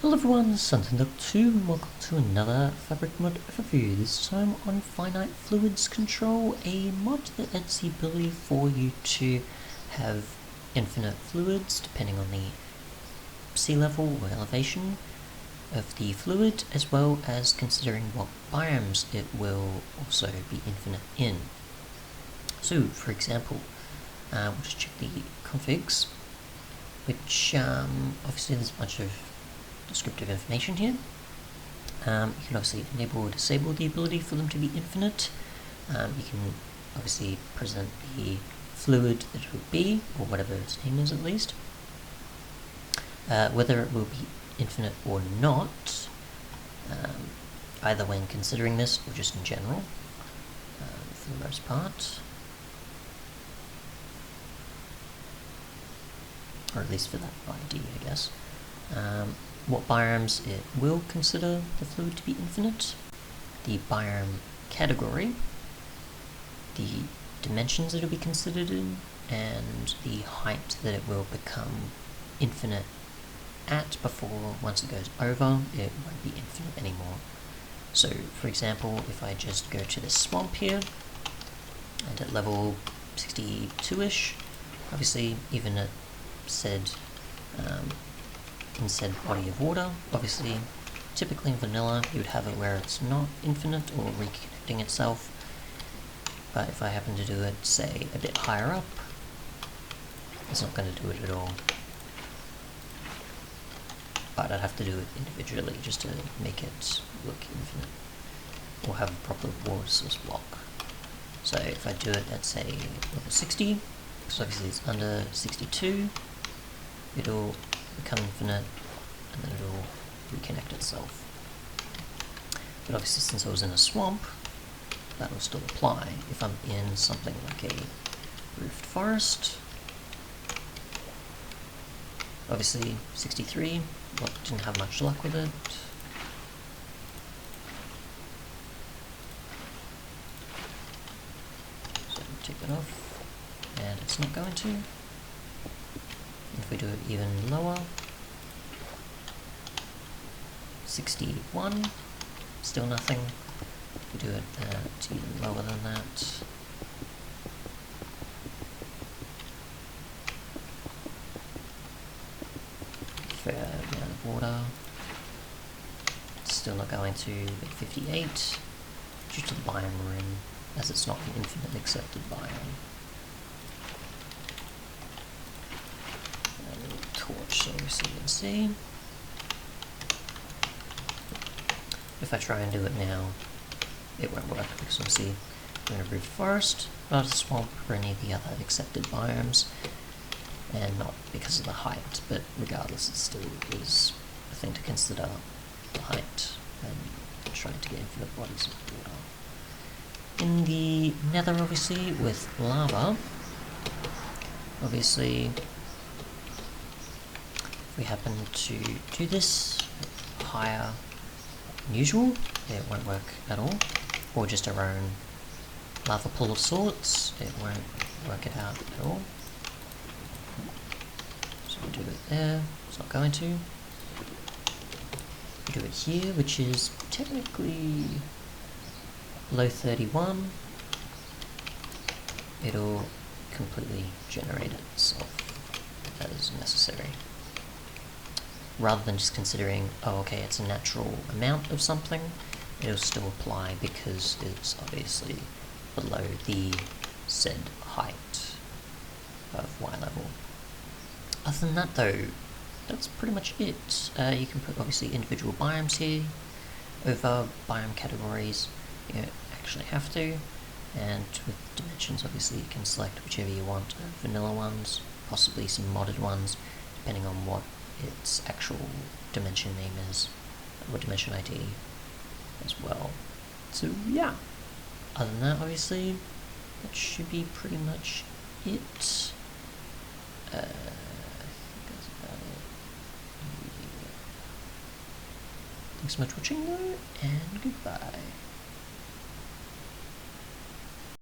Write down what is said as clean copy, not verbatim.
Hello everyone, this is Sunton2 and welcome to another Fabric mod overview, this time on Finite Fluids Control, a mod that adds the ability for you to have infinite fluids depending on the sea level or elevation of the fluid, as well as considering what biomes it will also be infinite in. So, for example, we'll just check the configs, which obviously there's a bunch of descriptive information here. You can obviously enable or disable the ability for them to be infinite. You can obviously present the fluid that it would be, or whatever its name is at least. Whether it will be infinite or not, either when considering this or just in general, for the most part. Or at least for that ID, I guess. What biomes it will consider the fluid to be infinite, the biome category, the dimensions that it will be considered in, and the height that it will become infinite at before, once it goes over, it won't be infinite anymore. So, for example, if I just go to this swamp here, and at level 62-ish, obviously even at said in said body of water, obviously typically in vanilla you would have it where it's not infinite or reconnecting itself, but if I happen to do it, say, a bit higher up, it's not going to do it at all. But I'd have to do it individually just to make it look infinite, or have a proper water source block. So if I do it at, say, level 60, because obviously it's under 62, it'll become infinite, and then it'll reconnect itself. But obviously since I was in a swamp, that will still apply. If I'm in something like a roofed forest, obviously 63, didn't have much luck with it. So take that off, and it's not going to. If we do it even lower, 61, still nothing. If we do it even lower than that, fair amount of water, still not going to, but 58, due to the biome we're in, as it's not an infinite accepted biome. Torch so you can see. If I try and do it now, it won't work, because obviously we're in a roofed forest, not a swamp or any of the other accepted biomes, and not because of the height, but regardless it still is a thing to consider, the height, and trying to get infinite bodies of water. In the nether, obviously, with lava, obviously we happen to do this higher than usual, it won't work at all, or just our own lava pool of sorts, it won't work it out at all. So we do it there, it's not going to. We do it here, which is technically below 31, it'll completely generate itself as necessary, rather than just considering, oh okay, it's a natural amount of something, it'll still apply because it's obviously below the said height of Y level. Other than that though, that's pretty much it. You can put obviously individual biomes here, over biome categories, you don't actually have to, and with dimensions obviously you can select whichever you want, vanilla ones, possibly some modded ones, depending on what its actual dimension name is, or dimension ID as well. So yeah, other than that, obviously, that should be pretty much it. I think that's about it. Thanks so much for watching though, and goodbye.